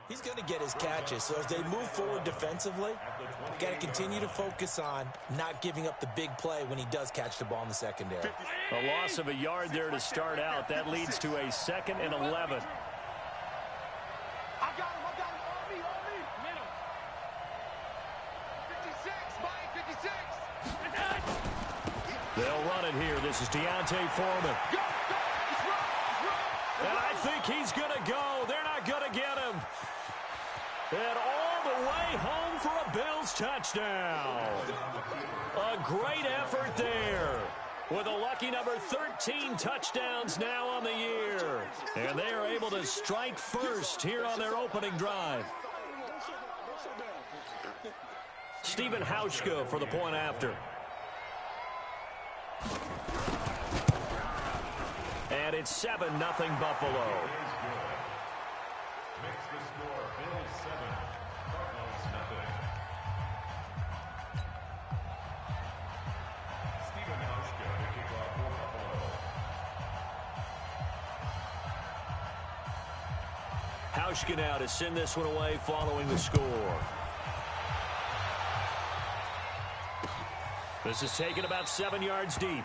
He's going to get his catches. So as they move forward defensively, got to continue to focus on not giving up the big play when he does catch the ball in the secondary. A loss of a yard there to start out. That leads to a 2nd and 11. They'll run it here. This is Deontay Foreman. And I think he's going to go. They're not going to get him. And all the way home for a Bills touchdown. A great effort there. With a lucky number 13 touchdowns now on the year. And they are able to strike first here on their opening drive. Stephen Hauschka for the point after. And it's 7-0 Buffalo. Makes the score Bills 7, Cardinals nothing. Stephen Hauschka to kick off for Buffalo. Hauschka now to send this one away following the score. This is taken about 7 yards deep. The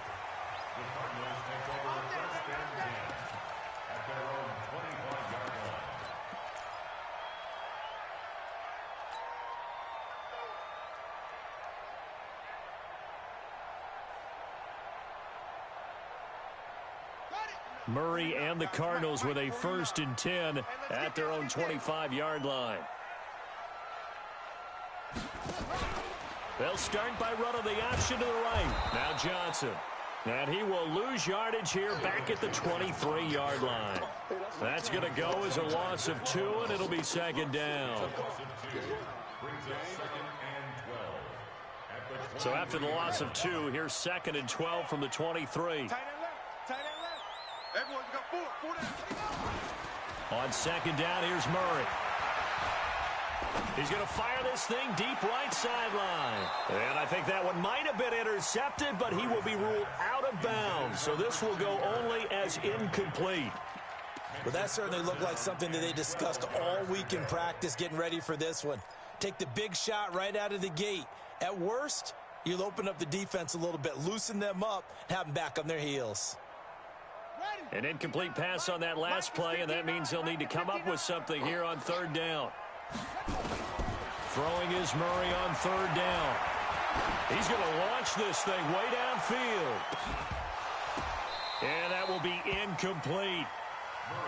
Cardinals take over 1st and 10 at their own 25-yard line. Murray and the Cardinals with a 1st and 10 at their own 25-yard line. They'll start by running the option to the right. Now Johnson. And he will lose yardage here back at the 23-yard line. That's going to go as a loss of 2, and it'll be 2nd down. So after the loss of 2, here's 2nd and 12 from the 23. On 2nd down, here's Murray. He's going to fire this thing deep right sideline. And I think that one might have been intercepted, but he will be ruled out of bounds. So this will go only as incomplete. Well, that certainly looked like something that they discussed all week in practice getting ready for this one. Take the big shot right out of the gate. At worst, you'll open up the defense a little bit, loosen them up, and have them back on their heels. An incomplete pass on that last play, and that means they'll need to come up with something here on 3rd down. Throwing is Murray on 3rd down. He's going to launch this thing way downfield. And that will be incomplete.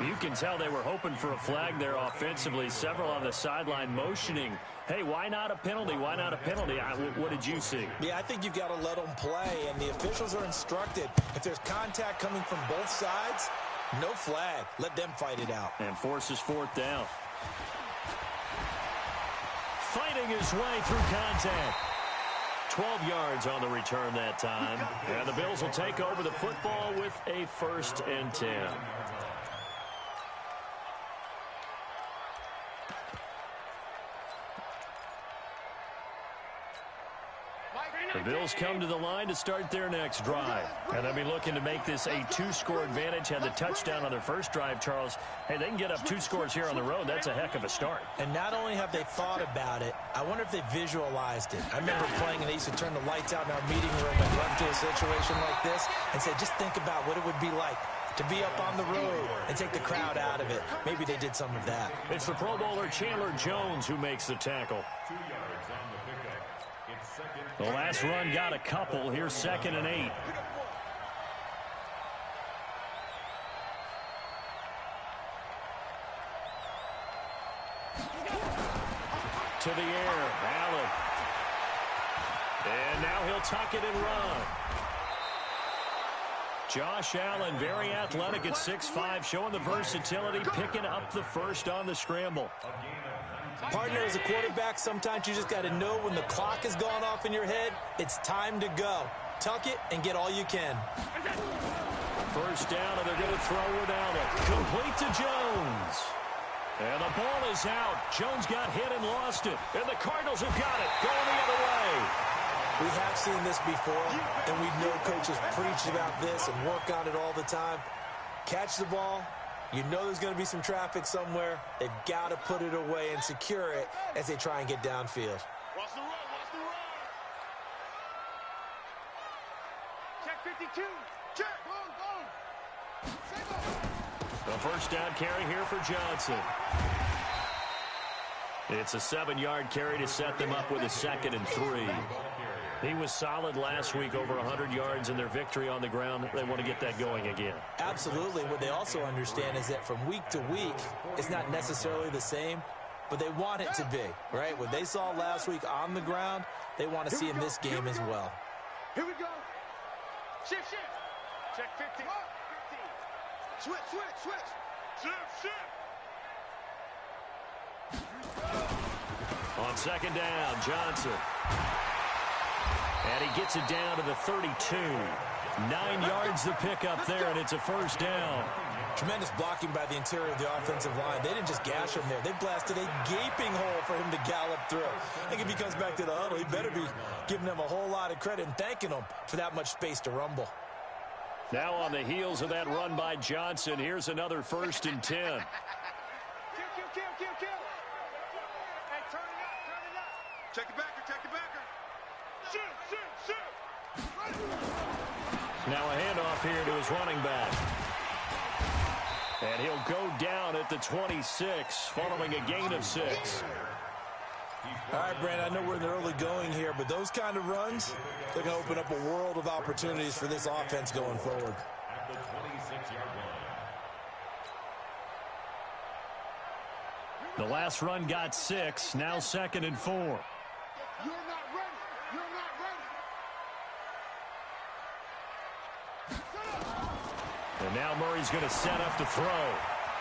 You can tell they were hoping for a flag there offensively. Several on the sideline motioning. Hey, why not a penalty? Why not a penalty? What did you see? Yeah, I think you've got to let them play, and the officials are instructed. If there's contact coming from both sides, no flag. Let them fight it out. And forces 4th down. Fighting his way through contact. 12 yards on the return that time. And the Bills will take over the football with a 1st and 10. The Bills come to the line to start their next drive. And they'll be looking to make this a 2-score advantage. Had the touchdown on their first drive, Charles. Hey, they can get up 2 scores here on the road. That's a heck of a start. And not only have they thought about it, I wonder if they visualized it. I remember playing, and they used to turn the lights out in our meeting room and run to a situation like this and say, just think about what it would be like to be up on the road and take the crowd out of it. Maybe they did some of that. It's the Pro Bowler Chandler Jones who makes the tackle. 2 yards on the pickup. It's 2nd. The last run got a couple. Here's 2nd and 8. To the air, Allen. And now he'll tuck it and run. Josh Allen, very athletic at 6'5", showing the versatility, picking up the 1st on the scramble. Partner, as a quarterback, sometimes you just got to know when the clock has gone off in your head, it's time to go. Tuck it and get all you can. 1st down, and they're going to throw without it. Complete to Jones. And the ball is out. Jones got hit and lost it. And the Cardinals have got it. Going the other way. We have seen this before, and we know coaches preach about this and work on it all the time. Catch the ball, You know there's going to be some traffic somewhere. They've got to put it away and secure it as they try and get downfield. Watch the run, watch the run. Check 52. Check. Boom. A first down carry here for Johnson. It's a 7-yard carry to set them up with a 2nd and 3. He was solid last week, over 100 yards in their victory on the ground. They want to get that going again. Absolutely. What they also understand is that from week to week, it's not necessarily the same, but they want it to be, right? What they saw last week on the ground, they want to see in this game as well. Here we go. Shift. Check 50. Switch. Shift. On 2nd down, Johnson. And he gets it down to the 32. 9 yards to pick up there, and it's a first down. Tremendous blocking by the interior of the offensive line. They didn't just gash him there. They blasted a gaping hole for him to gallop through. I think if he comes back to the huddle, he better be giving them a whole lot of credit and thanking them for that much space to rumble. Now on the heels of that run by Johnson, here's another 1st and 10. Kill. Hey, turn it up. Check the backer. Shoot. Now a handoff here to his running back. And he'll go down at the 26, following a gain of 6. All right, Brandon, I know we're in the early going here, but those kind of runs, they're going to open up a world of opportunities for this offense going forward. At the 26-yard line. The last run got 6, now 2nd and 4. You're not ready. And now Murray's going to set up to throw.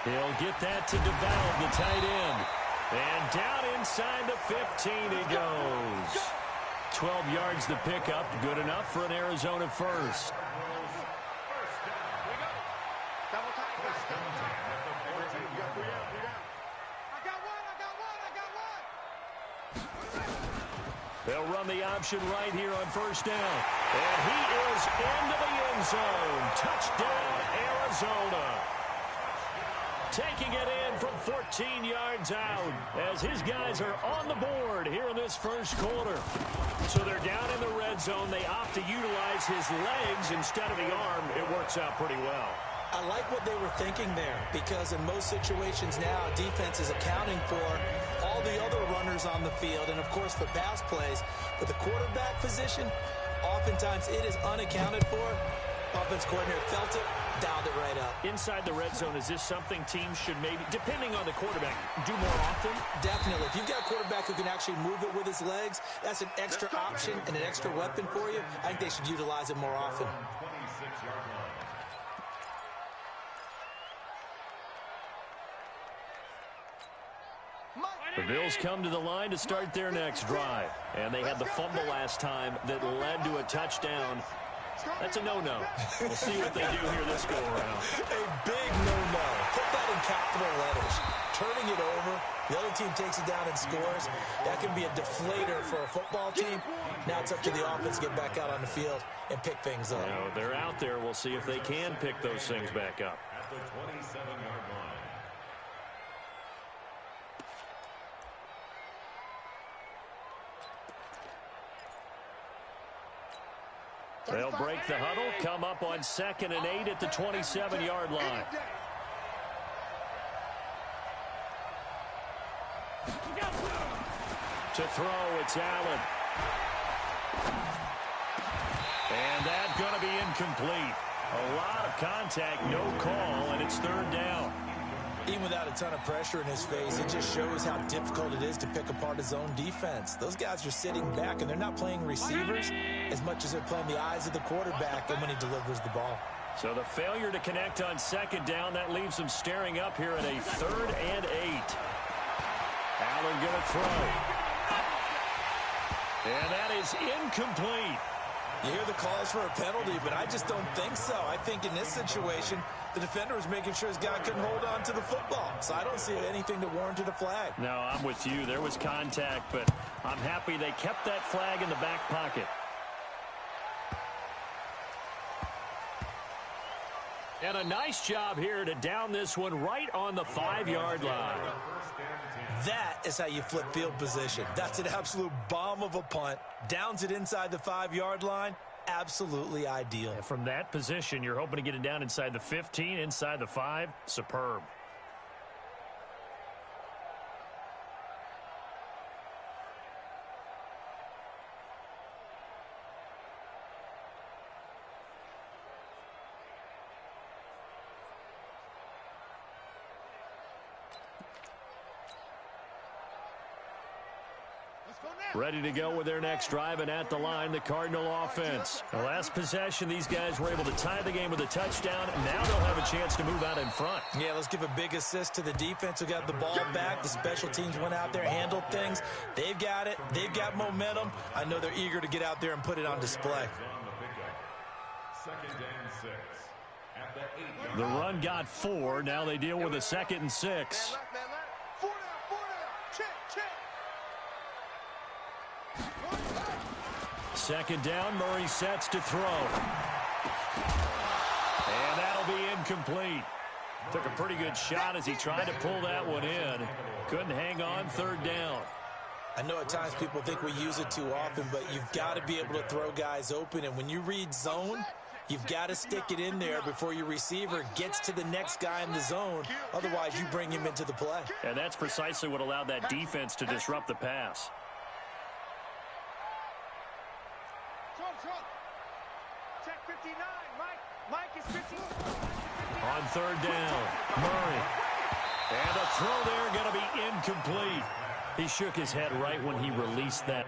He'll get that to DeValve, the tight end. And down inside the 15 he goes. 12 yards to pick up, good enough for an Arizona first. They'll run the option right here on first down. And he is into the end zone. Touchdown, Arizona. Taking it in from 14 yards out as his guys are on the board here in this first quarter. So they're down in the red zone. They opt to utilize his legs instead of the arm. It works out pretty well. I like what they were thinking there, because in most situations now, defense is accounting for all the other runners on the field and, of course, the pass plays. But the quarterback position, oftentimes it is unaccounted for. Offense coordinator felt it, dialed it right up. Inside the red zone, is this something teams should maybe, depending on the quarterback, do more often? Definitely. If you've got a quarterback who can actually move it with his legs, that's an extra option and an extra weapon for you. I think they should utilize it more often. 26-yard line. The Bills come to the line to start their next drive. And they had the fumble last time that led to a touchdown. That's a no-no. We'll see what they do here this go-around. A big no-no. Put that in capital letters. Turning it over, the other team takes it down and scores. That can be a deflator for a football team. Now it's up to the offense to get back out on the field and pick things up. They're out there. We'll see if they can pick those things back up. At the 27-yard line. They'll break the huddle, come up on 2nd and 8 at the 27-yard line. To throw, it's Allen. And that's going to be incomplete. A lot of contact, no call, and it's 3rd down. Even without a ton of pressure in his face, it just shows how difficult it is to pick apart his own defense. Those guys are sitting back, and they're not playing receivers as much as they're playing the eyes of the quarterback and when he delivers the ball. So the failure to connect on 2nd down, that leaves them staring up here at a 3rd and 8. Allen going to throw. And that is incomplete. You hear the calls for a penalty, but I just don't think so. I think in this situation, the defender was making sure his guy couldn't hold on to the football. So I don't see anything to warrant a flag. No, I'm with you. There was contact, but I'm happy they kept that flag in the back pocket. And a nice job here to down this one right on the 5-yard line. That is how you flip field position. That's an absolute bomb of a punt. Downs it inside the 5-yard line. Absolutely ideal. And from that position, you're hoping to get it down inside the 15, inside the 5. Superb. Ready to go with their next drive, and at the line, the Cardinal offense. The last possession, these guys were able to tie the game with a touchdown, and now they'll have a chance to move out in front. Yeah, let's give a big assist to the defense who got the ball back. The special teams went out there, handled things. They've got it. They've got momentum. I know they're eager to get out there and put it on display. The run got 4. Now they deal with a 2nd and 6. Second down, Murray sets to throw. And that'll be incomplete. Took a pretty good shot as he tried to pull that one in. Couldn't hang on, 3rd down. I know at times people think we use it too often, but you've got to be able to throw guys open. And when you read zone, you've got to stick it in there before your receiver gets to the next guy in the zone. Otherwise, you bring him into the play. And that's precisely what allowed that defense to disrupt the pass. Check 59. Mike is 15. On 3rd down, Murray. And the throw there going to be incomplete. He shook his head right when he released that.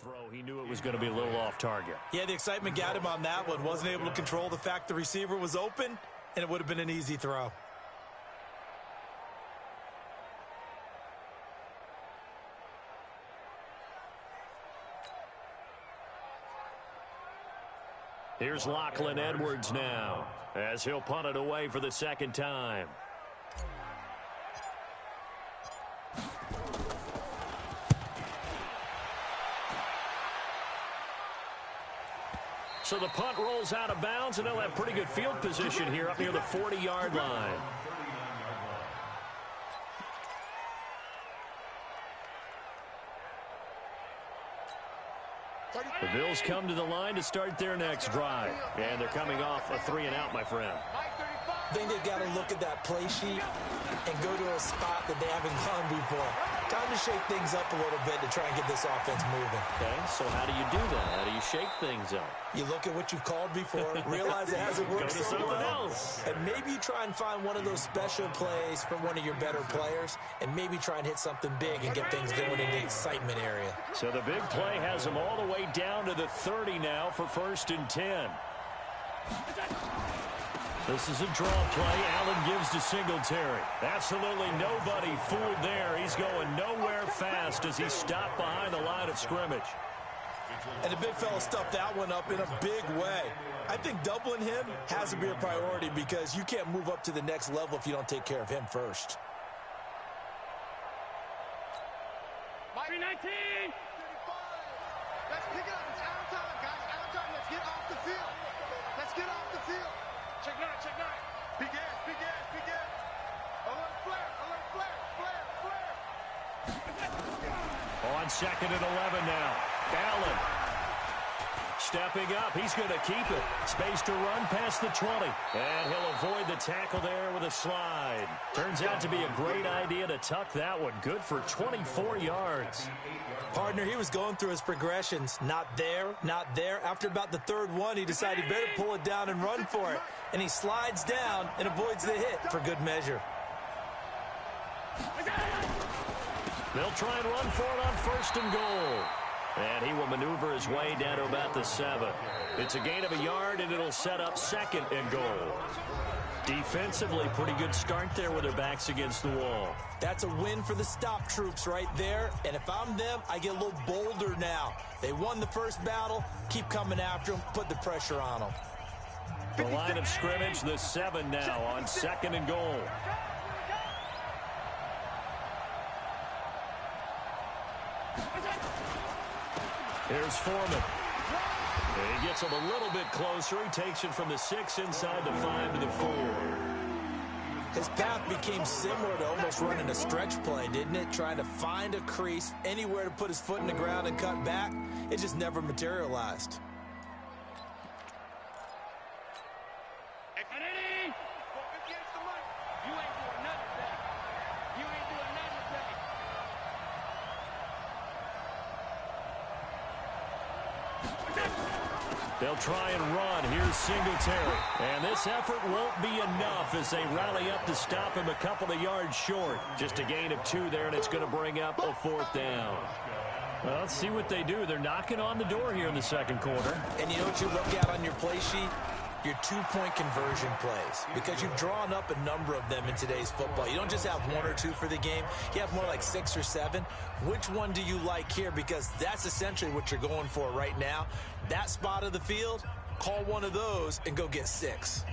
Throw, he knew it was going to be a little off target. Yeah, the excitement got him on that one. Wasn't able to control the fact the receiver was open, and it would have been an easy throw. Here's Lachlan Edwards now, as he'll punt it away for the 2nd time. So the punt rolls out of bounds, and they'll have pretty good field position here up near the 40-yard line. The Bills come to the line to start their next drive. And they're coming off a 3-and-out, my friend. I think they've got to look at that play sheet and go to a spot that they haven't gone before. Time to shake things up a little bit to try and get this offense moving. Okay, so how do you do that? How do you shake things up? You look at what you've called before, realize it hasn't worked so well, and maybe you try and find one of those special plays from one of your better players, and maybe try and hit something big and get things going in the excitement area. So the big play has them all the way down to the 30 now for 1st and 10. This is a draw play. Allen gives to Singletary. Absolutely nobody fooled there. He's going nowhere fast as he's stopped behind the line of scrimmage. And the big fella stuffed that one up in a big way. I think doubling him has to be a priority because you can't move up to the next level if you don't take care of him first. 319. Let's pick it up. It's out of time, guys. Out of time. Let's get off the field. Let's get off the field. Check nine. Check nine. Big ass. Big ass. Big ass. Alert flare. Alert flare. Flare. Flare. On 2nd and 11 now. Allen stepping up. He's going to keep it. Space to run past the 20. And he'll avoid the tackle there with a slide. Turns out to be a great idea to tuck that one. Good for 24 yards. Partner, he was going through his progressions. Not there, not there. After about the third one, he decided he better pull it down and run for it. And he slides down and avoids the hit for good measure. They'll try and run for it on 1st and goal. And he will maneuver his way down to about the 7. It's a gain of a yard, and it'll set up 2nd and goal. Defensively, pretty good start there with their backs against the wall. That's a win for the stop troops right there. And if I'm them, I get a little bolder now. They won the first battle. Keep coming after them. Put the pressure on them. The line of scrimmage, the 7 now on 2nd and goal. Here's Foreman. And he gets him a little bit closer. He takes it from the 6 inside the 5 to the 4. His path became similar to almost running a stretch play, didn't it? Trying to find a crease, anywhere to put his foot in the ground and cut back. It just never materialized. They'll try and run. Here's Singletary. And this effort won't be enough as they rally up to stop him a couple of yards short. Just a gain of 2 there, and it's going to bring up a 4th down. Well, let's see what they do. They're knocking on the door here in the 2nd quarter. And you know what you look at on your play sheet? Your 2-point conversion plays, because you've drawn up a number of them in today's football. You don't just have 1 or 2 for the game. You have more like 6 or 7. Which one do you like here? Because that's essentially what you're going for right now. That spot of the field, call one of those and go get 6.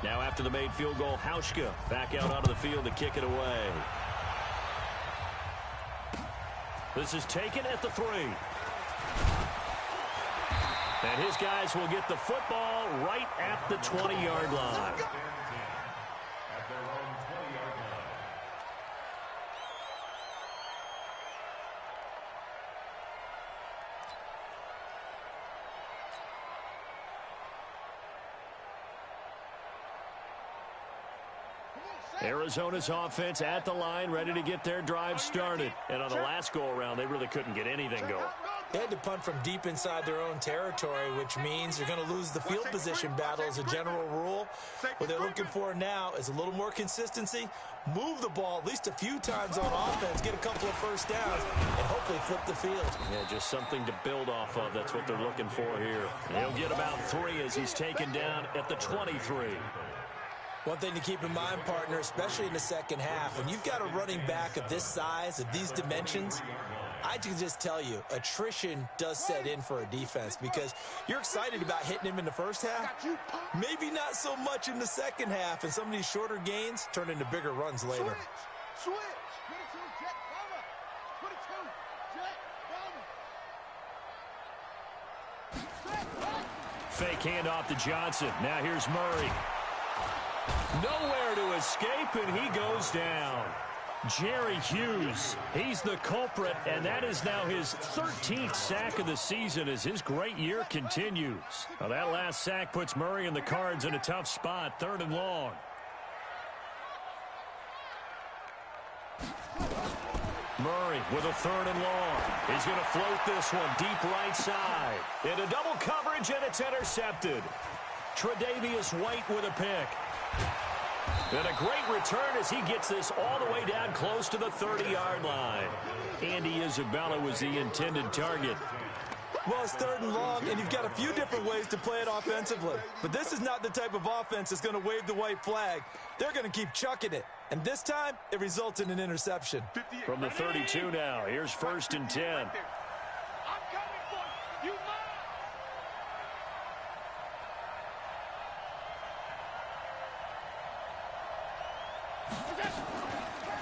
Now after the made field goal, Hauschka back out onto the field to kick it away. This is taken at the 3. And his guys will get the football right at the 20-yard line. At their own 20-yard line. Arizona's offense at the line, ready to get their drive started. And on the last go-around, they really couldn't get anything going. They had to punt from deep inside their own territory, which means you're going to lose the field position battle as a general rule. What they're looking for now is a little more consistency, move the ball at least a few times on offense, get a couple of first downs, and hopefully flip the field. Yeah, just something to build off of. That's what they're looking for here. He'll get about 3 as he's taken down at the 23. One thing to keep in mind, partner, especially in the second half, when you've got a running back of this size, of these dimensions, I can just tell you, attrition does set in for a defense because you're excited about hitting him in the first half, maybe not so much in the second half, and some of these shorter gains turn into bigger runs later. Switch. Fake handoff to Johnson. Now here's Murray. Nowhere to escape, and he goes down. Jerry Hughes, he's the culprit, and that is now his 13th sack of the season as his great year continues. Now that last sack puts Murray and the Cards in a tough spot, 3rd and long. Murray with a 3rd and long. He's going to float this one deep right side. Into double coverage, and it's intercepted. Tre'Davious White with a pick. And a great return as he gets this all the way down close to the 30-yard line. Andy Isabella was the intended target. Well, it's 3rd and long, and you've got a few different ways to play it offensively. But this is not the type of offense that's going to wave the white flag. They're going to keep chucking it. And this time, it results in an interception. From the 32 now, here's 1st and 10. I'm coming for you. You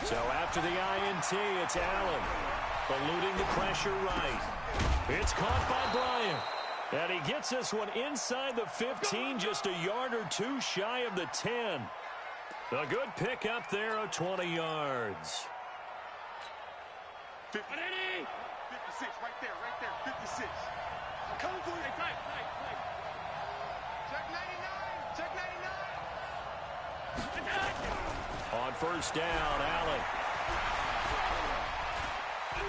So after the INT, it's Allen. Eluding the pressure right. It's caught by Bryant. And he gets this one inside the 15, just a yard or two shy of the 10. A good pick up there of 20 yards. 56, right there, 56. I'm coming for you. Tight. Check 99, check 99. On first down, Allen.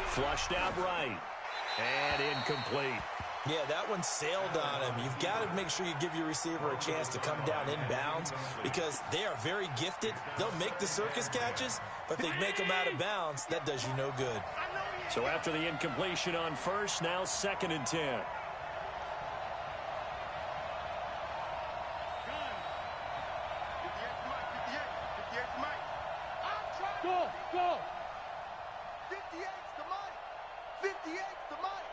Flushed out right. And incomplete. Yeah, that one sailed on him. You've got to make sure you give your receiver a chance to come down inbounds because they are very gifted. They'll make the circus catches, but if they make them out of bounds, that does you no good. So after the incompletion on first, now 2nd and 10. Go. 58's the mic. 58's the mic.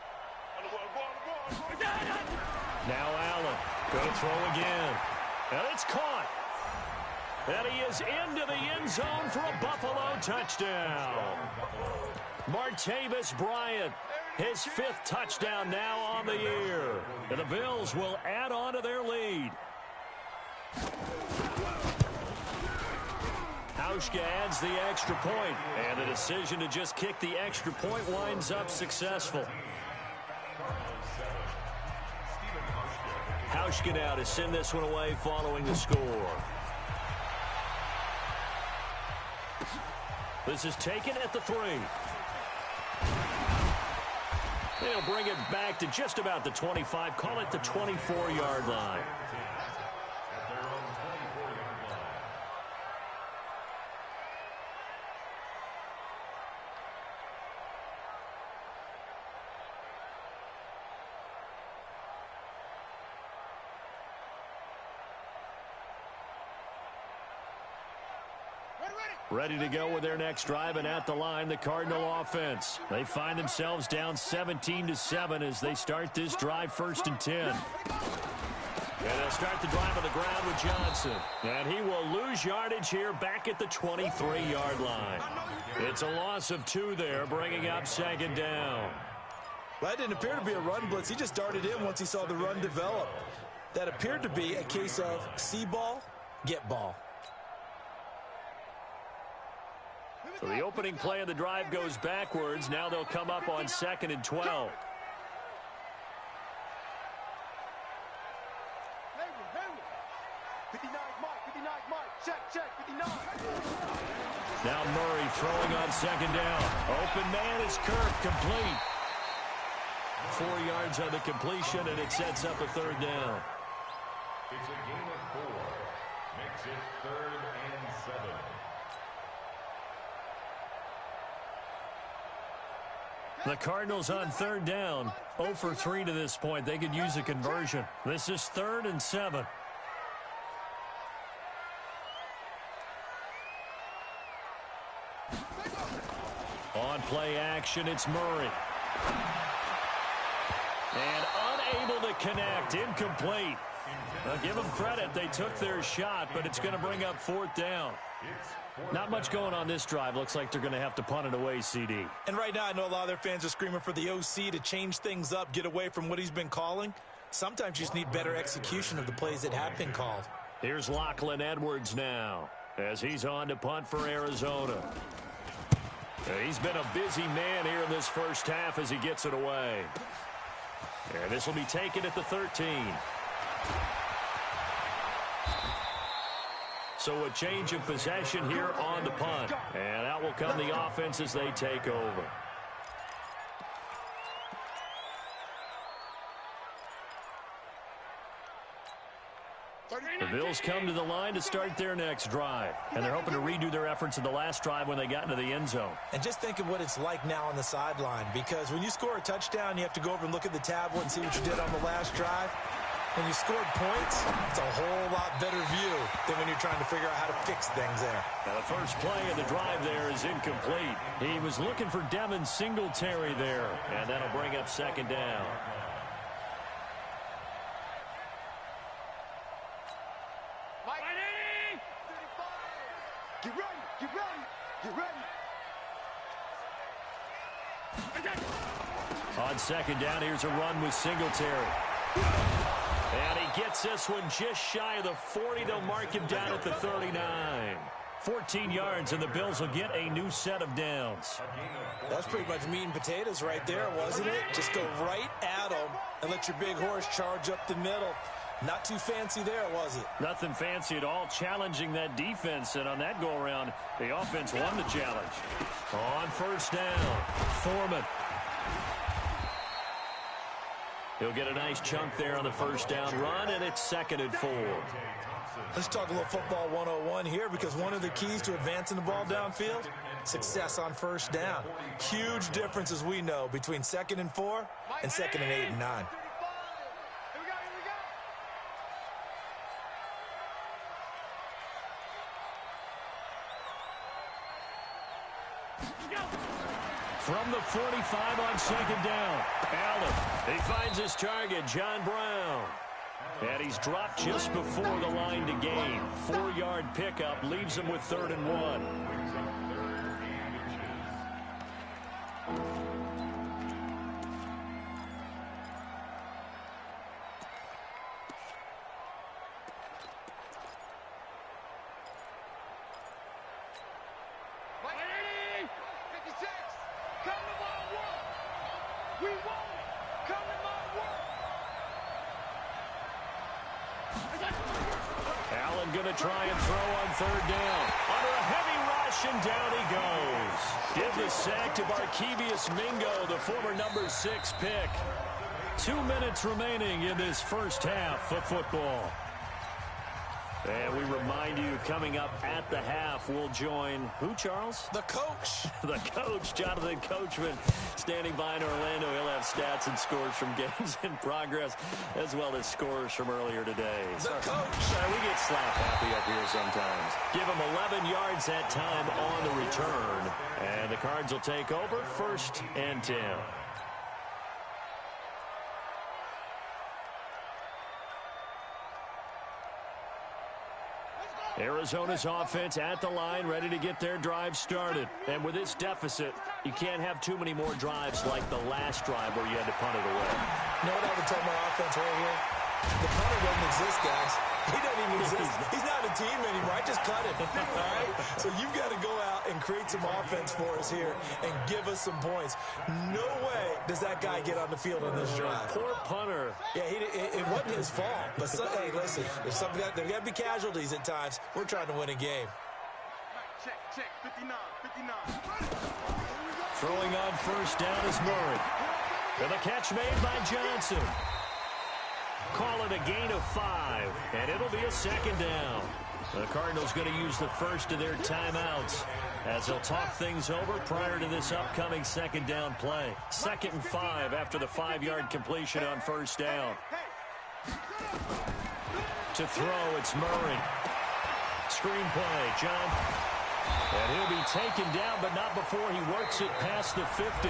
Now Allen, going to throw again. And it's caught. And he is into the end zone for a Buffalo touchdown. Martavis Bryant, his 5th touchdown now on the year. And the Bills will add on to their lead. Hauschka adds the extra point, and the decision to just kick the extra point winds up successful. Hauschka now to send this one away following the score. This is taken at the 3. They'll bring it back to just about the 25, call it the 24-yard line. Ready to go with their next drive, and at the line, the Cardinal offense. They find themselves down 17-7 as they start this drive 1st and 10. And they'll start the drive on the ground with Johnson. And he will lose yardage here back at the 23-yard line. It's a loss of 2 there, bringing up 2nd down. Well, that didn't appear to be a run blitz. He just darted in once he saw the run develop. That appeared to be a case of see ball, get ball. So the opening play of the drive goes backwards. Now they'll come up on 2nd and 12. Now Murray throwing on 2nd down. Open man is Kirk, complete. 4 yards on the completion, and it sets up a 3rd down. It's a gain of 4. Makes it 3rd and 7. The Cardinals on 3rd down. 0 for 3 to this point. They could use a conversion. This is 3rd and 7. On play action, it's Murray. And unable to connect. Incomplete. Now, give them credit. They took their shot, but it's going to bring up 4th down. Not much going on this drive. Looks like they're going to have to punt it away, CD. And right now, I know a lot of their fans are screaming for the OC to change things up, get away from what he's been calling. Sometimes you just need better execution of the plays that have been called. Here's Lachlan Edwards now as he's on to punt for Arizona. He's been a busy man here in this first half as he gets it away. And this will be taken at the 13. So a change of possession here on the punt. And out will come the offense as they take over. The Bills come to the line to start their next drive. And they're hoping to redo their efforts in the last drive when they got into the end zone. And just think of what it's like now on the sideline. Because when you score a touchdown, you have to go over and look at the tablet and see what you did on the last drive. When you scored points, it's a whole lot better view than when you're trying to figure out how to fix things there. Now the first play of the drive there is incomplete. He was looking for Devin Singletary there. And that'll bring up 2nd down. Get ready, get ready. Get ready. On second down, here's a run with Singletary. And he gets this one just shy of the 40. They'll mark him down at the 39. 14 yards, and the Bills will get a new set of downs. That's pretty much meat and potatoes right there, wasn't it? Just go right at them and let your big horse charge up the middle. Not too fancy there, was it? Nothing fancy at all, challenging that defense. And on that go-around, the offense won the challenge. On first down, Foreman. He'll get a nice chunk there on the first down run, and it's 2nd and 4. Let's talk a little football 101 here, because one of the keys to advancing the ball downfield, success on first down. Huge difference, as we know, between 2nd and 4 and 2nd and 8 and 9. From the 45 on second down, Allen. He finds his target, John Brown. And he's dropped just before the line to gain. 4-yard pickup leaves him with 3rd and 1. Allen going to try and throw on 3rd down. Under a heavy rush, and down he goes. Give the sack to Barkevious Mingo, the former number 6 pick. 2 minutes remaining in this first half of football. And we remind you, coming up at the half, we'll join who, Charles? The coach. The coach, Jonathan Coachman, standing by in Orlando. He'll have stats and scores from games in progress, as well as scores from earlier today. The coach. We get slap happy up here sometimes. Give him 11 yards that time on the return. And the Cards will take over, 1st and 10. Arizona's offense at the line, ready to get their drive started. And with this deficit, you can't have too many more drives like the last drive where you had to punt it away. You know what I would tell my offense right here? The punter doesn't exist, guys. He doesn't even exist. He's not a team anymore. I just cut it. All right? So you've got to go out and create some offense for us here and give us some points. No way does that guy get on the field on this drive. Poor punter. Yeah, it wasn't his fault. But, hey, listen, there's got to be casualties at times. We're trying to win a game. Check, 59. Throwing on first down is Murray. And the catch made by Johnson. Call it a gain of 5, and it'll be a 2nd down. The Cardinals going to use the first of their timeouts as they'll talk things over prior to this upcoming 2nd down play. 2nd and 5 after the 5-yard completion on first down. To throw, it's Murray. Screen play, John. And he'll be taken down, but not before he works it past the 50.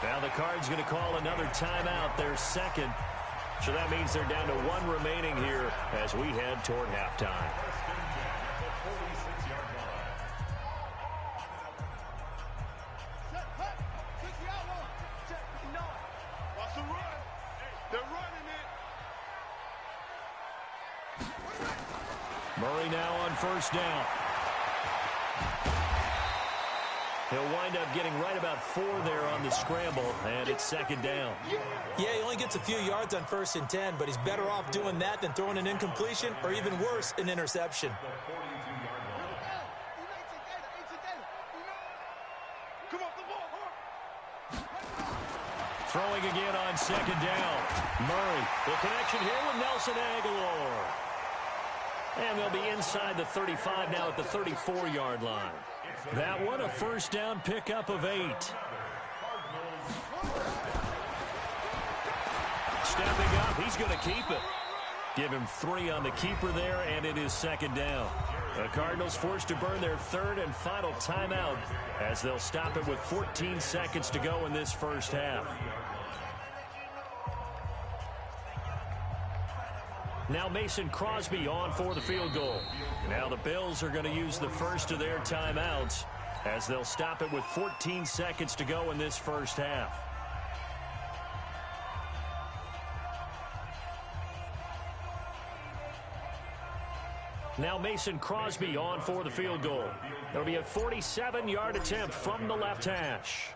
Now the Cards going to call another timeout, their 2nd. So that means they're down to 1 remaining here as we head toward halftime. Watch the run. They're running it. Murray now on first down. He'll wind up getting right about 4 there on the scramble, and it's 2nd down. Yeah, he only gets a few yards on 1st and 10, but he's better off doing that than throwing an incompletion, or even worse, an interception. Throwing again on 2nd down. Murray, the connection here with Nelson Aguilar. And they'll be inside the 35 now at the 34-yard line. That one, a first down pickup of 8. Stepping up, he's going to keep it. Give him 3 on the keeper there, and it is 2nd down. The Cardinals forced to burn their 3rd and final timeout as they'll stop it with 14 seconds to go in this first half. Now Mason Crosby on for the field goal. Now the Bills are going to use the first of their timeouts as they'll stop it with 14 seconds to go in this first half. Now Mason Crosby on for the field goal. It'll be a 47-yard attempt from the left hash.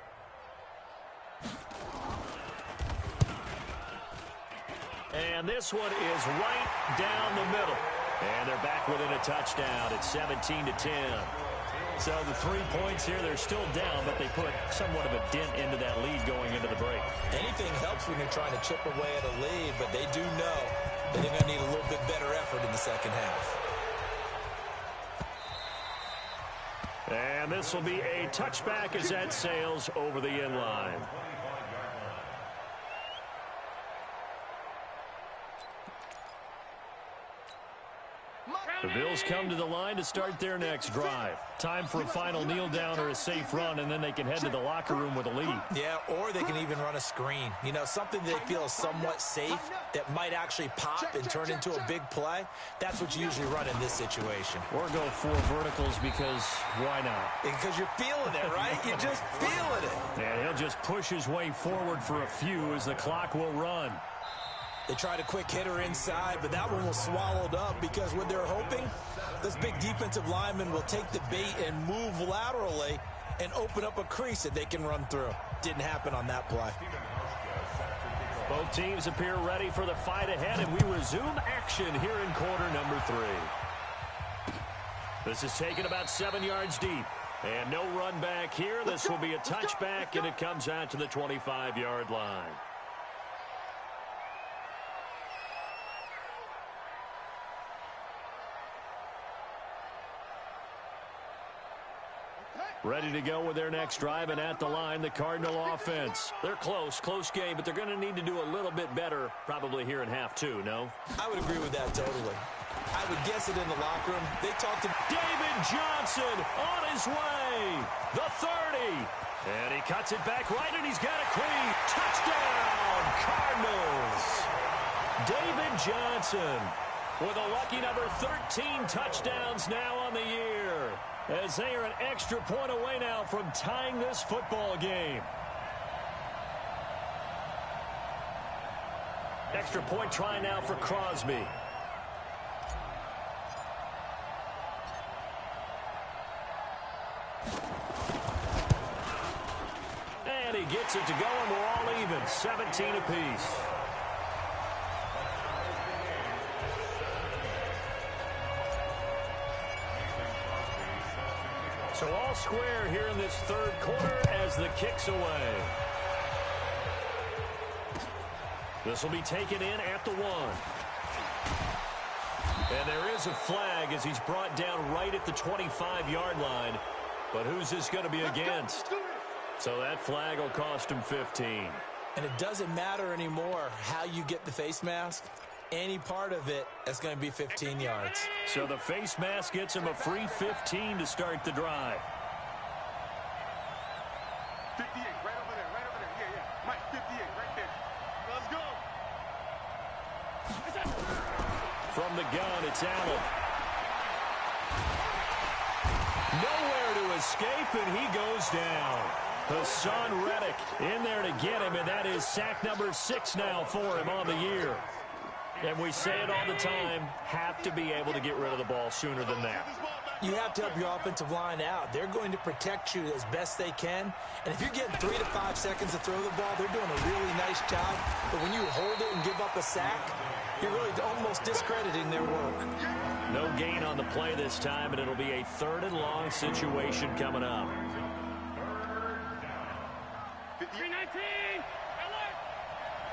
And this one is right down the middle. And they're back within a touchdown at 17-10. So the 3 points here, they're still down, but they put somewhat of a dent into that lead going into the break. Anything helps when you're trying to chip away at a lead, but they do know that they're going to need a little bit better effort in the second half. And this will be a touchback as that sails over the end line. The Bills come to the line to start their next drive. Time for a final kneel down or a safe run, and then they can head to the locker room with a lead. Yeah, or they can even run a screen. You know, something they feel is somewhat safe that might actually pop and turn into a big play. That's what you usually run in this situation. Or go 4 verticals because why not? Because you're feeling it, right? You're just feeling it. Yeah, he'll just push his way forward for a few as the clock will run. They tried a quick hitter inside, but that one was swallowed up because what they're hoping, this big defensive lineman will take the bait and move laterally and open up a crease that they can run through. Didn't happen on that play. Both teams appear ready for the fight ahead, and we resume action here in quarter number 3. This is taken about 7 yards deep. And no run back here. This will be a touchback, and it comes out to the 25-yard line. Ready to go with their next drive, and at the line, the Cardinal offense. They're close game, but they're going to need to do a little bit better probably here in half 2, no? I would agree with that totally. I would guess it in the locker room. They talked to David Johnson on his way. The 30. And he cuts it back right, and he's got a clean. Touchdown, Cardinals. David Johnson with a lucky number 13 touchdowns now on the year, as they are an extra point away now from tying this football game. Extra point try now for Crosby. And he gets it to go, and we're all even, 17 apiece. So all square here in this third quarter as the kick's away. This will be taken in at the 1. And there is a flag as he's brought down right at the 25-yard line. But who's this going to be against? So that flag will cost him 15. And it doesn't matter anymore how you get the face mask. Any part of it is going to be 15 yards. So the face mask gets him a free 15 to start the drive. 58, right over there, right over there. Yeah. Mike, 58, right there. Let's go. From the gun, it's Allen. Nowhere to escape, and he goes down. Hassan Reddick in there to get him, and that is sack number 6 now for him on the year. And we say it all the time, have to be able to get rid of the ball sooner than that. You have to help your offensive line out. They're going to protect you as best they can. And if you're getting 3 to 5 seconds to throw the ball, they're doing a really nice job. But when you hold it and give up a sack, you're really almost discrediting their work. No gain on the play this time, and it'll be a 3rd and long situation coming up. 319. Hey, look.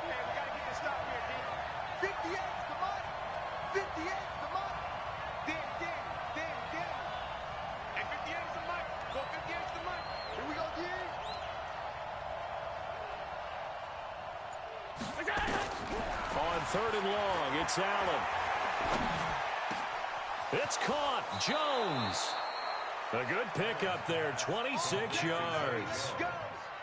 Hey, we got to get this stop here, D. 58, come on. 58, come on. Dan. Hey, 58 is the mic. Go 58 is the mic. Here we go, D. On 3rd and long, it's Allen. It's caught. Jones. A good pickup there, 26 yards.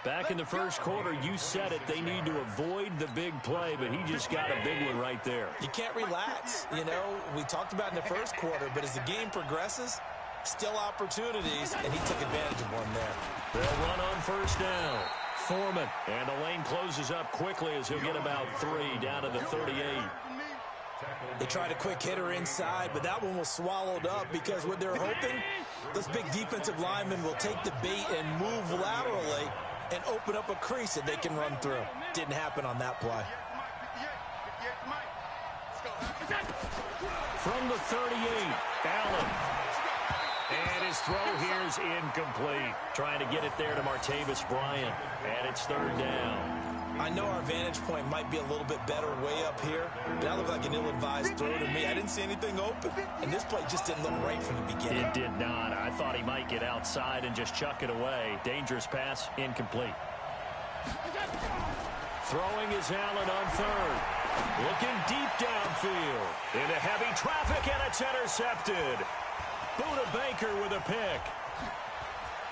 Back in the first quarter, you said it, they need to avoid the big play, but he just got a big one right there. You can't relax. You know, we talked about in the first quarter, but as the game progresses, Still opportunities, and he took advantage of one there. They'll run on first down. Foreman, and the lane closes up quickly as he'll get about 3 down to the 38. They tried a quick hitter inside, but that one was swallowed up because what they're hoping, this big defensive lineman will take the bait and move laterally and open up a crease that they can run through. Didn't happen on that play. From the 38, Allen. And his throw here is incomplete. Trying to get it there to Martavis Bryant. And it's 3rd down. I know our vantage point might be a little bit better way up here, but that looked like an ill-advised throw to me. I didn't see anything open, and this play just didn't look right from the beginning. It did not. I thought he might get outside and just chuck it away. Dangerous pass, incomplete. Throwing is Allen on 3rd. Looking deep downfield. Into heavy traffic, and it's intercepted. Buda Baker with a pick.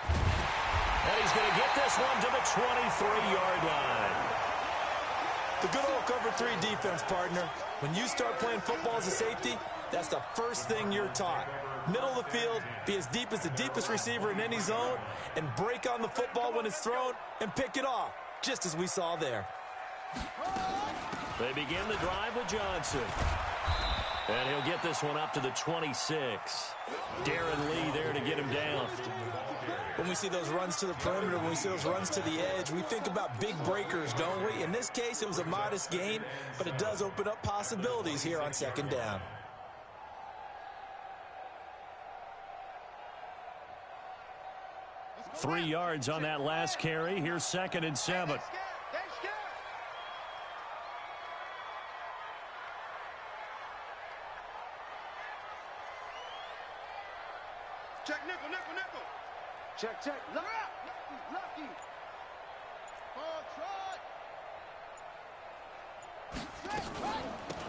And he's going to get this one to the 23-yard line. The good old cover 3 defense, partner. When you start playing football as a safety, that's the first thing you're taught. Middle of the field, be as deep as the deepest receiver in any zone, and break on the football when it's thrown and pick it off, just as we saw there. They begin the drive with Johnson. And he'll get this one up to the 26. Darren Lee there to get him down. When we see those runs to the perimeter, when we see those runs to the edge, we think about big breakers, don't we? In this case, it was a modest gain, but it does open up possibilities here on 2nd down. Three yards on that last carry. Here's 2nd and 7. Check nickel, nickel, nickel. Check, check. Lucky.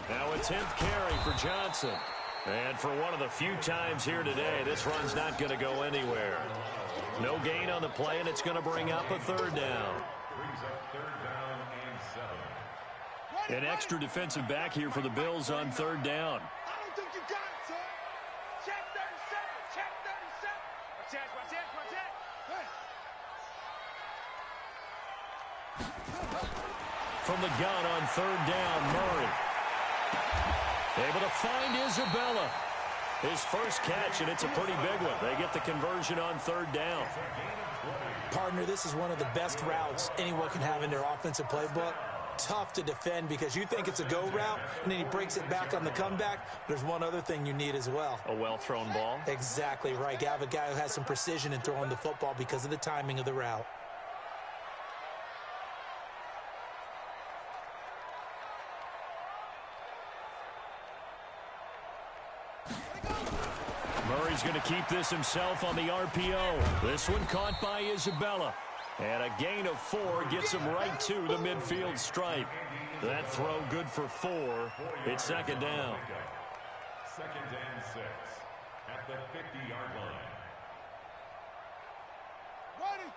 Now a 10th carry for Johnson. And for one of the few times here today, this run's not going to go anywhere. No gain on the play, and it's going to bring up a 3rd down. Brings up 3rd down and 7. An extra defensive back here for the Bills on 3rd down. I don't think you got it, son. Check 37. Check 37. Watch that. From the gun on 3rd down, Murray. Able to find Isabella. His first catch, and it's a pretty big one. They get the conversion on 3rd down. Partner, this is one of the best routes anyone can have in their offensive playbook. Tough to defend because you think it's a go route, and then he breaks it back on the comeback. There's one other thing you need as well. A well-thrown ball. Exactly right. You have a guy who has some precision in throwing the football because of the timing of the route. Murray's going to keep this himself on the RPO. This one caught by Isabella. And a gain of 4 gets him right to the midfield stripe. That throw good for 4. It's 2nd down. 2nd and 6 at the 50-yard line. Ready.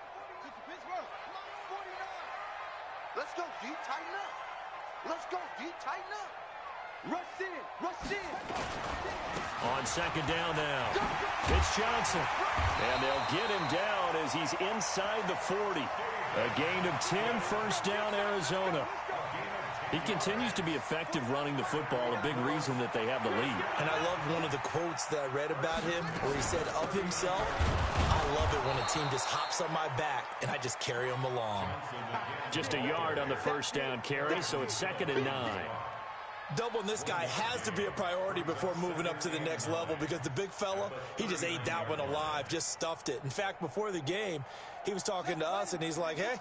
Pittsburgh. 49. Let's go, D. Tighten up. Let's go, D. Tighten up. Rush in. On 2nd down now, it's Johnson. And they'll get him down as he's inside the 40. A gain of 10, 1st down, Arizona. He continues to be effective running the football, a big reason that they have the lead. And I love one of the quotes that I read about him where he said of himself, I love it when a team just hops on my back and I just carry them along. Just a yard on the 1st down carry, so it's 2nd and 9. Doubling this guy has to be a priority before moving up to the next level because the big fella, he just ate that one alive, just stuffed it. In fact, before the game, he was talking to us, and he's like, hey,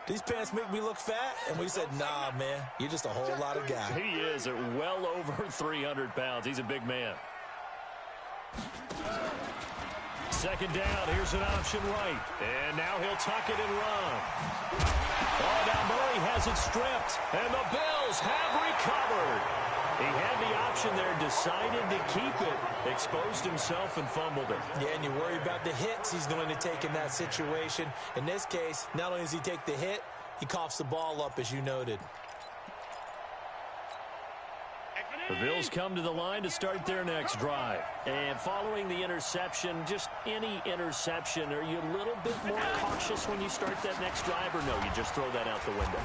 these pants make me look fat? And we said, nah, man, you're just a whole lot of guy. He is at well over 300 pounds. He's a big man. 2nd down, here's an option right. And now he'll tuck it and run. Oh, now Murray has it stripped, and the Bills have recovered. He had the option there, decided to keep it, exposed himself and fumbled it. Yeah, and you worry about the hits he's going to take in that situation. In this case, not only does he take the hit, he coughs the ball up, as you noted. The Bills come to the line to start their next drive. And following the interception, just any interception, are you a little bit more cautious when you start that next drive, or no, you just throw that out the window?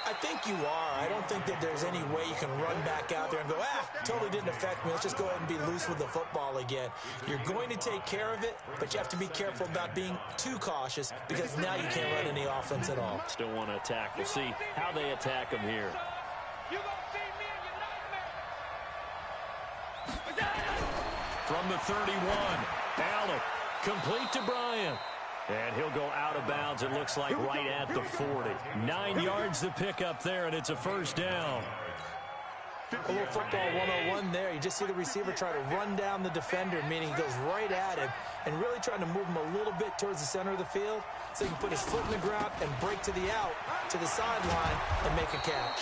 I think you are. I don't think that there's any way you can run back out there and go, totally didn't affect me. Let's just go ahead and be loose with the football again. You're going to take care of it, but you have to be careful about being too cautious because now you can't run any offense at all. Still want to attack. We'll see how they attack them here. From the 31, Allen, complete to Bryant. And he'll go out of bounds, it looks like, right at the 40. 9 yards to pick up there, and it's a first down. A little football 101 there. You just see the receiver try to run down the defender, meaning he goes right at him and really trying to move him a little bit towards the center of the field so he can put his foot in the ground and break to the out, to the sideline, and make a catch.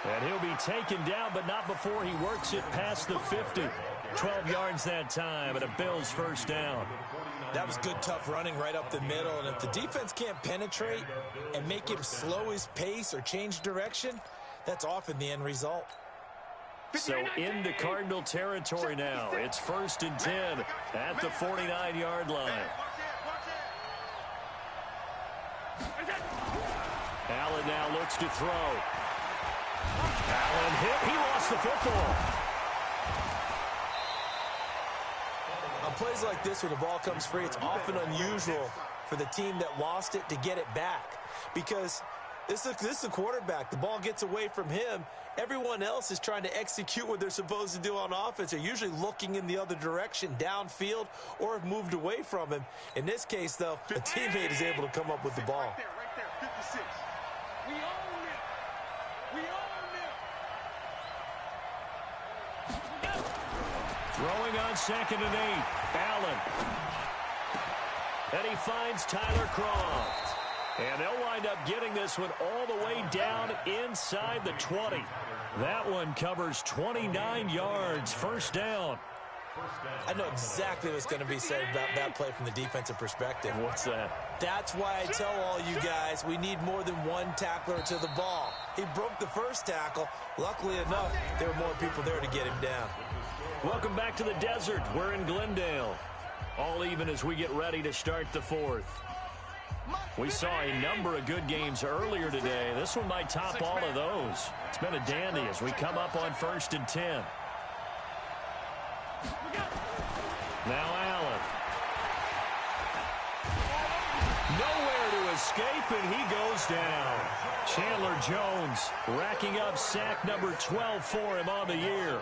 And he'll be taken down, but not before he works it past the 50. 12 yards that time, and a Bills first down. That was good, tough running right up the middle. And if the defense can't penetrate and make him slow his pace or change direction, that's often the end result. So into Cardinal territory now. It's 1st and 10 at the 49-yard line. Allen now looks to throw. Allen hit. He lost the football. On plays like this where the ball comes free, it's often unusual for the team that lost it to get it back because this is the quarterback. The ball gets away from him. Everyone else is trying to execute what they're supposed to do on offense. They're usually looking in the other direction, downfield, or have moved away from him. In this case, though, a teammate is able to come up with the ball. Right there, 56. We own it. We own it. Throwing on 2nd and 8. Allen. And he finds Tyler Croft. And they'll wind up getting this one all the way down inside the 20. That one covers 29 yards. First down. I know exactly what's going to be said about that play from the defensive perspective. What's that? That's why I tell all you guys we need more than one tackler to the ball. He broke the first tackle. Luckily enough, there were more people there to get him down. Welcome back to the desert. We're in Glendale. All even as we get ready to start the 4th. We saw a number of good games earlier today. This one might top all of those. It's been a dandy as we come up on 1st and 10. Now Allen. Nowhere to escape, and he goes down. Chandler Jones racking up sack number 12 for him on the year.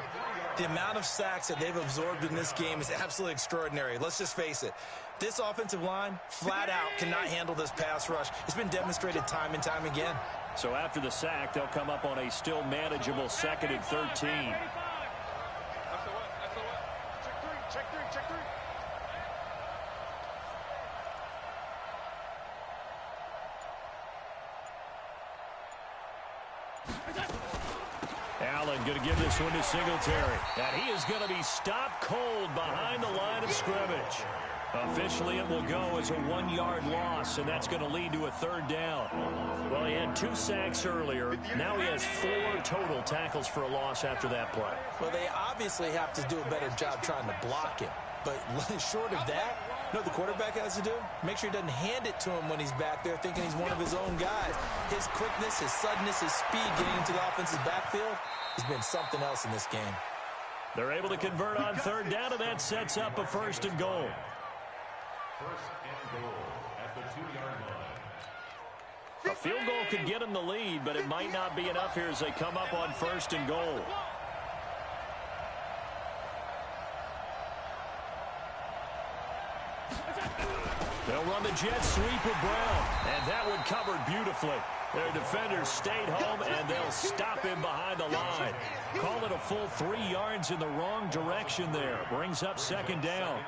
The amount of sacks that they've absorbed in this game is absolutely extraordinary. Let's just face it. This offensive line, flat out, cannot handle this pass rush. It's been demonstrated time and time again. So after the sack, they'll come up on a still manageable 2nd and 13. Check three. Allen going to give this one to Singletary. And he is going to be stopped cold behind the line of scrimmage. Officially, it will go as a 1-yard loss, and that's going to lead to a 3rd down. Well, he had 2 sacks earlier. Now he has 4 total tackles for a loss after that play. Well, they obviously have to do a better job trying to block him. But short of that, you know what the quarterback has to do? Make sure he doesn't hand it to him when he's back there thinking he's one of his own guys. His quickness, his suddenness, his speed getting into the offensi's backfield has been something else in this game. They're able to convert on 3rd down, and that sets up a 1st and goal. 1st and goal at the 2-yard line. A field goal could get them the lead, but it might not be enough here as they come up on 1st and goal. They'll run the jet sweep with Brown, and that one covered beautifully. Their defenders stayed home, and they'll stop him behind the line. Call it a full 3 yards in the wrong direction there. Brings up 2nd down.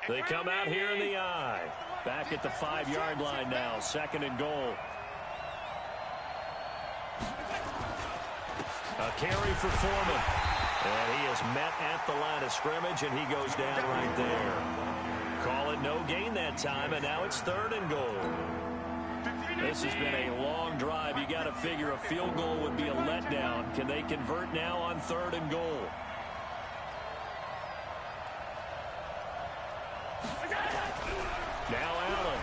They come out here in the I. Back at the 5-yard line now. 2nd and goal. A carry for Foreman. And he is met at the line of scrimmage, and he goes down right there. Call it no gain that time, and now it's 3rd and goal. This has been a long drive. You got to figure a field goal would be a letdown. Can they convert now on 3rd and goal? Now Allen.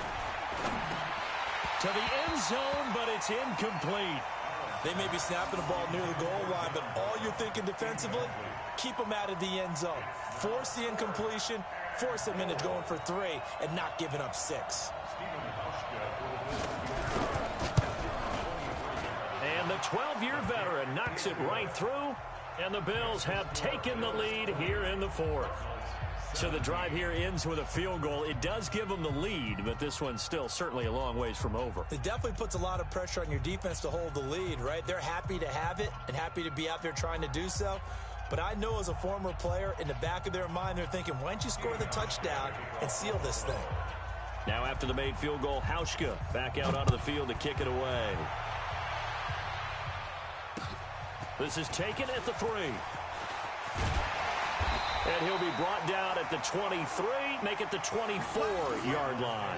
To the end zone, but it's incomplete. They may be snapping the ball near the goal line, but all you're thinking defensively, keep them out of the end zone. Force the incompletion, force them into going for 3, and not giving up 6. And the 12-year veteran knocks it right through, and the Bills have taken the lead here in the 4th. So the drive here ends with a field goal. It does give them the lead, but this one's still certainly a long ways from over. It definitely puts a lot of pressure on your defense to hold the lead, right? They're happy to have it and happy to be out there trying to do so. But I know as a former player, in the back of their mind, they're thinking, why don't you score the touchdown and seal this thing? Now after the made field goal, Hauschka back out onto the field to kick it away. This is taken at the 3. And he'll be brought down at the 23, make it the 24-yard line.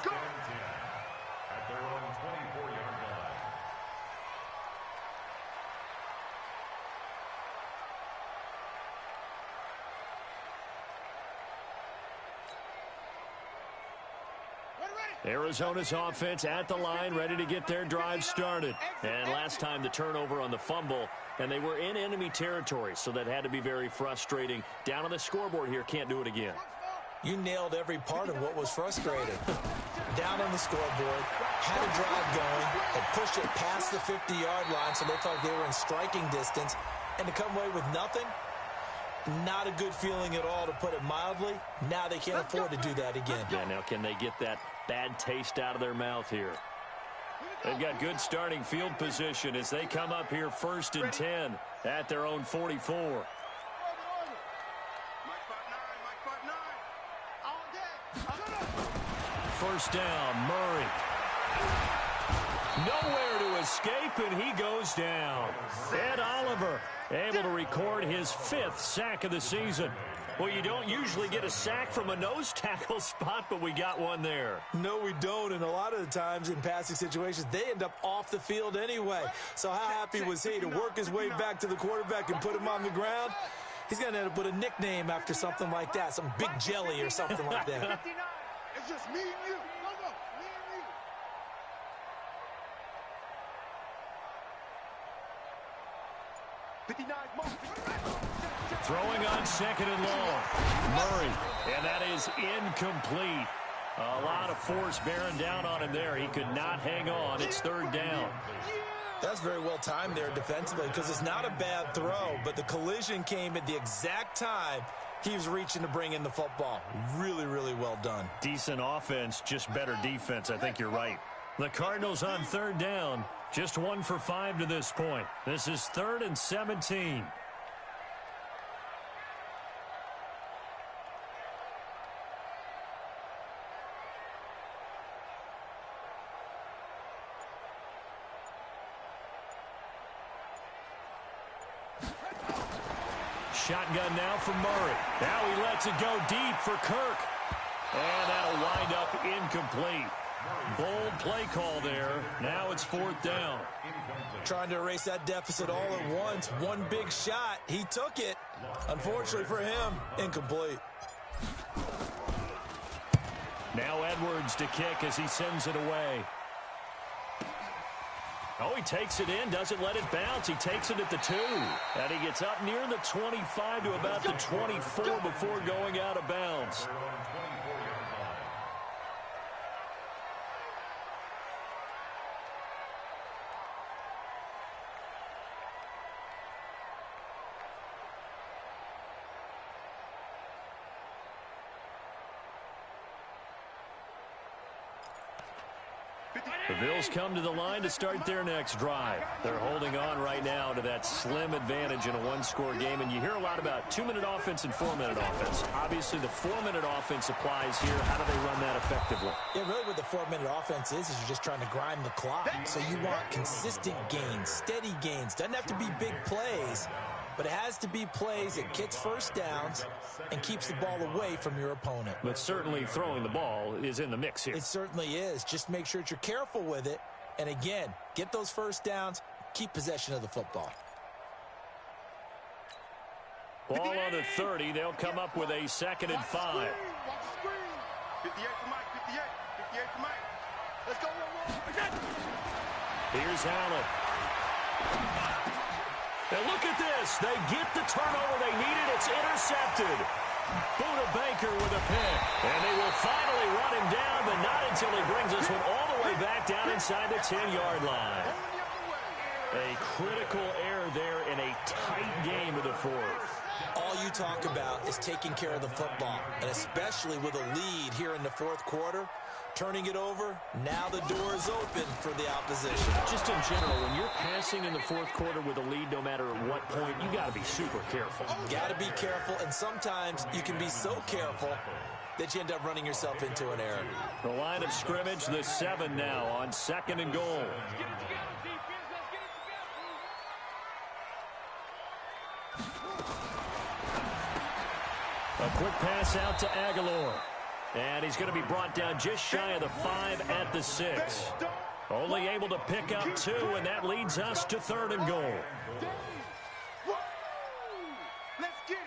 First and 10 at their own 24-yard line. Arizona's offense at the line, ready to get their drive started. And last time the turnover on the fumble, and they were in enemy territory, so that had to be very frustrating. Down on the scoreboard here, can't do it again. You nailed every part of what was frustrating. Down on the scoreboard, had a drive going, and pushed it past the 50-yard line so they felt they were in striking distance, and to come away with nothing, not a good feeling at all, to put it mildly. Now they can't afford to do that again. Yeah, now can they get that bad taste out of their mouth here? They've got good starting field position as they come up here 1st and 10 at their own 44. First down, Murray. Nowhere to escape, and he goes down. Ed Oliver able to record his 5th sack of the season. Well, you don't usually get a sack from a nose tackle spot, but we got one there. No, we don't, and a lot of the times in passing situations, they end up off the field anyway. So how happy was he to work his way back to the quarterback and put him on the ground? He's going to end up with a nickname after something like that, some Big Jelly or something like that. It's just me and you. Go, go. Me and you. Throwing on 2nd and long. Murray, and that is incomplete. A lot of force bearing down on him there. He could not hang on. It's 3rd down. That's very well timed there defensively, because it's not a bad throw, but the collision came at the exact time he was reaching to bring in the football. Really, really well done. Decent offense, just better defense. I think you're right. The Cardinals on 3rd down, just 1 for 5 to this point. This is 3rd and 17. Shotgun now for Murray. Now he lets it go deep for Kirk. And that'll wind up incomplete. Bold play call there. Now it's 4th down. Trying to erase that deficit all at once. One big shot. He took it. Unfortunately for him, incomplete. Now Edwards to kick as he sends it away. Oh, he takes it in, doesn't let it bounce. He takes it at the 2. And he gets up near the 25 to about the 24 before going out of bounds. The Bills come to the line to start their next drive. They're holding on right now to that slim advantage in a one-score game, and you hear a lot about 2-minute offense and 4-minute offense. Obviously, the 4-minute offense applies here. How do they run that effectively? Yeah, really what the 4-minute offense is you're just trying to grind the clock. So you want consistent gains, steady gains. Doesn't have to be big plays, but it has to be plays that gets first downs and keeps the ball away from your opponent. But certainly throwing the ball is in the mix here. It certainly is. Just make sure that you're careful with it. And again, get those first downs, keep possession of the football. Ball on the 30. They'll come up with a 2nd and 5. Watch the screen. 58 for Mike. 58. 58 for Mike. Let's go. Here's Allen. And look at this. They get the turnover they needed. It's intercepted. Buda Baker with a pick. And they will finally run him down, but not until he brings this one all the way back down inside the 10-yard line. A critical error there in a tight game of the fourth. All you talk about is taking care of the football, and especially with a lead here in the fourth quarter, turning it over, now the door is open for the opposition. Just in general, when you're passing in the fourth quarter with a lead, no matter at what point, you got to be super careful. Got to be careful, and sometimes you can be so careful that you end up running yourself into an error. The line of scrimmage, the 7 now on 2nd and goal. A quick pass out to Aguilar. And he's going to be brought down just shy of the 5 at the 6. Only able to pick up 2, and that leads us to 3rd and goal. Let's get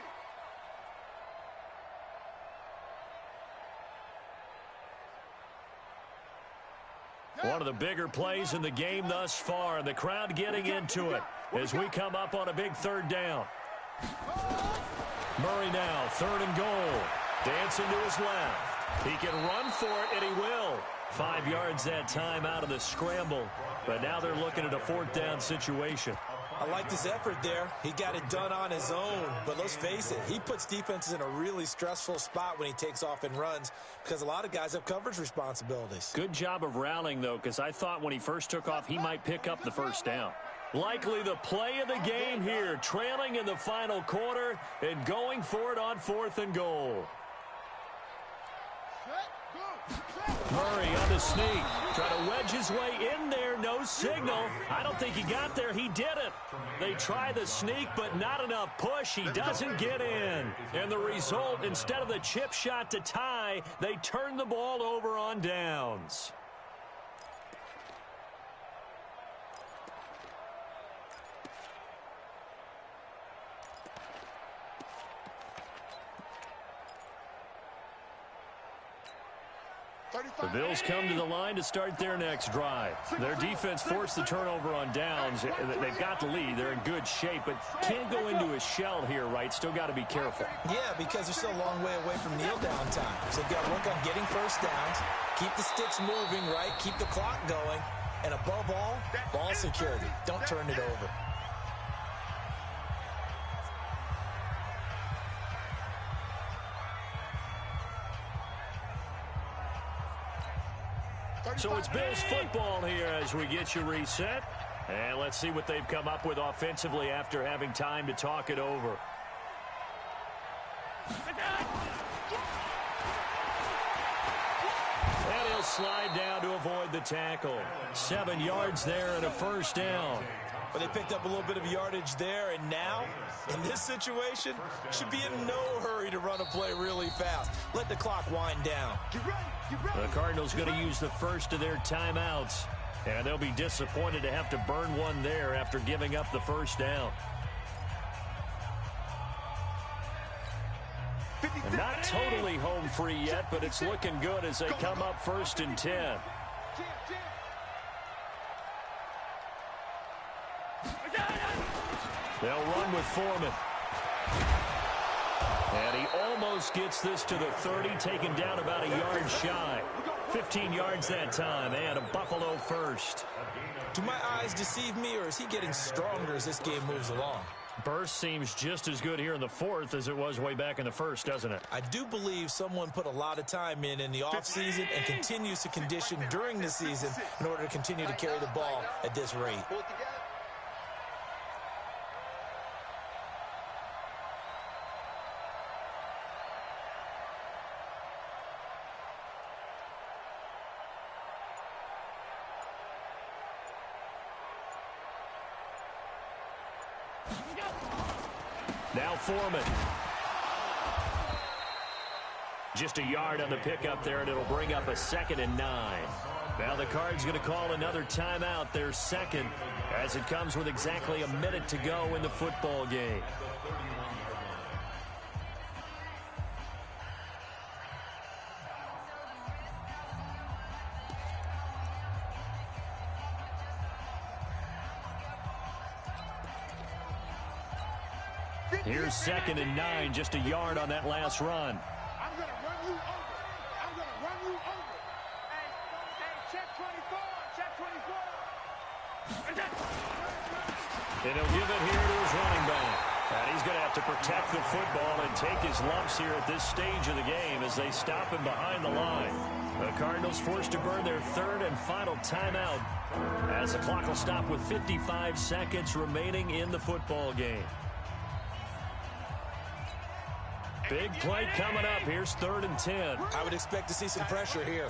it. One of the bigger plays in the game thus far, and the crowd getting into it as we come up on a big 3rd down. Murray now, 3rd and goal. Dancing to his left. He can run for it, and he will. 5 yards that time out of the scramble. But now they're looking at a 4th down situation. I liked his effort there. He got it done on his own. But let's face it, he puts defenses in a really stressful spot when he takes off and runs because a lot of guys have coverage responsibilities. Good job of rallying, though, because I thought when he first took off, he might pick up the 1st down. Likely the play of the game here, trailing in the final quarter and going for it on 4th and goal. Murray on the sneak. Trying to wedge his way in there. No signal. I don't think he got there. He didn't. They try the sneak, but not enough push. He doesn't get in. And the result, instead of the chip shot to tie, they turn the ball over on downs. The Bills come to the line to start their next drive. Their defense forced the turnover on downs. They've got the lead. They're in good shape, but can't go into a shell here, right? Still got to be careful. Yeah, because they're still a long way away from kneel down time. So they've got to work on getting first downs, keep the sticks moving, right? Keep the clock going. And above all, ball security. Don't turn it over. So it's Bills football here as we get you reset. And let's see what they've come up with offensively after having time to talk it over. And he'll slide down to avoid the tackle. 7 yards there and a 1st down. But they picked up a little bit of yardage there, and now, in this situation, should be in no hurry to run a play really fast. Let the clock wind down. The Cardinals going to use the first of their timeouts, and they'll be disappointed to have to burn one there after giving up the 1st down. And not totally home free yet, but it's looking good as they come up 1st and 10. They'll run with Foreman. And he almost gets this to the 30, taken down about a yard shy. 15 yards that time, and a Buffalo 1st. Do my eyes deceive me, or is he getting stronger as this game moves along? Burst seems just as good here in the 4th as it was way back in the 1st, doesn't it? I do believe someone put a lot of time in the offseason and continues to condition during the season in order to continue to carry the ball at this rate. Now Foreman. Just a yard on the pickup there, and it'll bring up a 2nd and 9. Now the Cards going to call another timeout, their second, as it comes with exactly a minute to go in the football game. Here's 2nd and 9, just a yard on that last run. I'm going to run you over. I'm going to run you over. Hey, check 24. Check 24. And he'll give it here to his running back. And he's going to have to protect the football and take his lumps here at this stage of the game as they stop him behind the line. The Cardinals forced to burn their 3rd and final timeout as the clock will stop with 55 seconds remaining in the football game. Big play coming up. Here's 3rd and 10. I would expect to see some pressure here.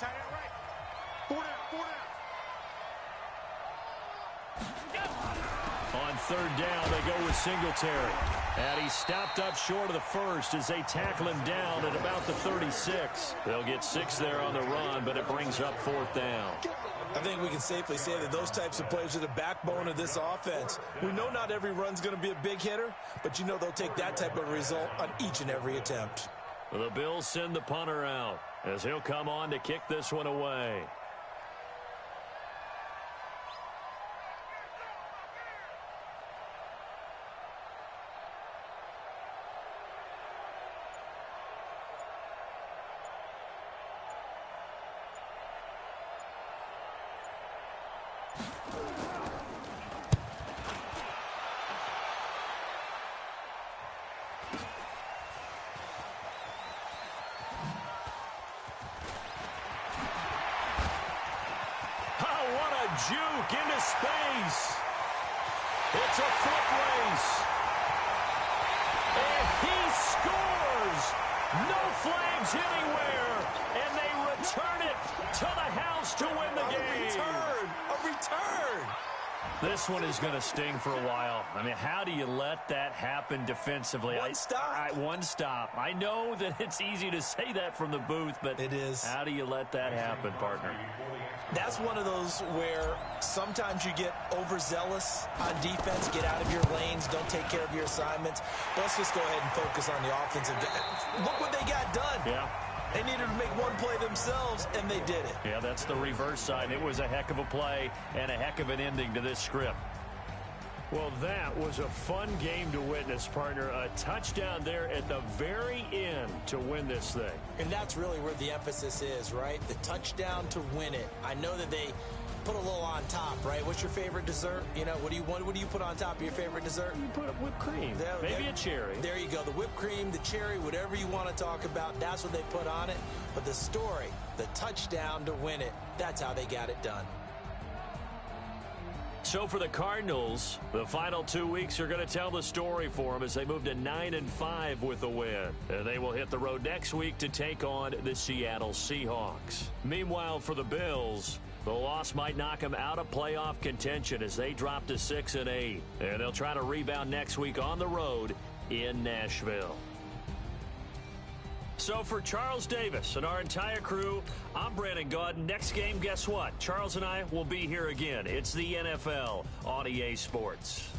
On 3rd down, they go with Singletary. And he's stopped up short of the first as they tackle him down at about the 36. They'll get 6 there on the run, but it brings up 4th down. I think we can safely say that those types of plays are the backbone of this offense. We know not every run's going to be a big hitter, but you know they'll take that type of result on each and every attempt. The Bills send the punter out as he'll come on to kick this one away. Juke into space. It's a foot race. And he scores. No flags anywhere. And they return it to the house to win the game. A return. This one is going to sting for a while. I mean, how do you let that happen defensively? One stop. One stop. I know that it's easy to say that from the booth, but it is. How do you let that happen, partner? That's one of those where sometimes you get overzealous on defense, get out of your lanes, don't take care of your assignments. But let's just go ahead and focus on the offensive game. Look what they got done. Yeah. They needed to make one play themselves, and they did it. Yeah, that's the reverse side. It was a heck of a play and a heck of an ending to this script. Well, that was a fun game to witness, partner. A touchdown there at the very end to win this thing. And that's really where the emphasis is, right? The touchdown to win it. I know that they put a little on top, right? What's your favorite dessert? You know, what do you put on top of your favorite dessert? You put whipped cream. Maybe a cherry. There you go. The whipped cream, the cherry, whatever you want to talk about, that's what they put on it. But the story, the touchdown to win it, that's how they got it done. So for the Cardinals, the final 2 weeks are going to tell the story for them as they move to 9-5 with a win. And they will hit the road next week to take on the Seattle Seahawks. Meanwhile, for the Bills, the loss might knock them out of playoff contention as they drop to 6-8. And they'll try to rebound next week on the road in Nashville. So for Charles Davis and our entire crew, I'm Brandon Gaudin. Next game, guess what? Charles and I will be here again. It's the NFL on EA Sports.